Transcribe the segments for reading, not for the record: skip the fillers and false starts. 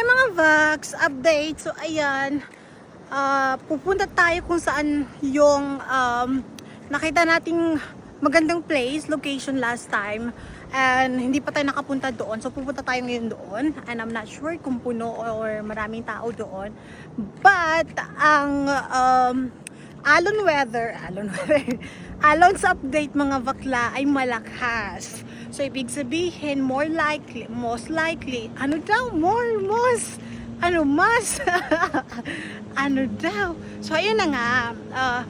Hi mga Vax! Update! So ayan, pupunta tayo kung saan yung nakita nating magandang place, location last time. And hindi pa tayo nakapunta doon. So pupunta tayo ngayon doon. And I'm not sure kung puno or maraming tao doon. But ang Alon's update mga bakla ay malakas. So ibig sabihin most likely, mas ano daw. So ayun na nga,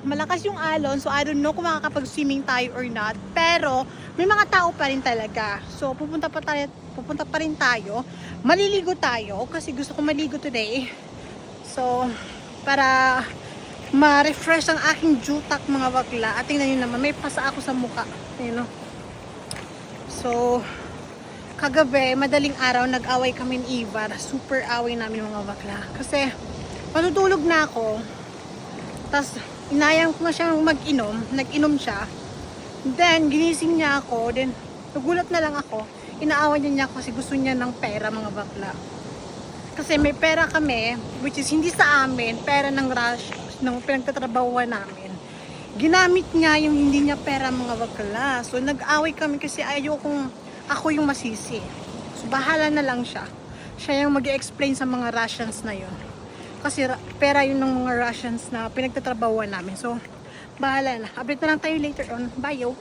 malakas yung alon. So I don't know kung makakapag-swimming tayo or not, pero may mga tao pa rin talaga. So pupunta pa rin tayo. Maliligo tayo kasi gusto ko maligo today. So para ma-refresh ang aking jutak mga bakla. At tingnan nyo naman, may pasa ako sa mukha. You know? So, kagabi, madaling araw, nag-away kami ni Ivar. Super away namin mga bakla. Kasi, matutulog na ako. Tapos, inayang ko na siyang mag-inom. Nag-inom siya. Then, ginising niya ako. Then, nagulat na lang ako. Inaawan niya ako kasi gusto niya ng pera mga bakla. Kasi may pera kami, which is hindi sa amin, pera ng rush, ng pinagtatrabahuan namin. Ginamit niya yung hindi niya pera mga bakla. So nag-away kami kasi ayokong ako yung masisi. So bahala na lang siya. Siya yung mag-explain sa mga Russians na yun. Kasi pera yun ng mga Russians na pinagtatrabahuan namin. So bahala na. Update na lang tayo later on. Bye yo!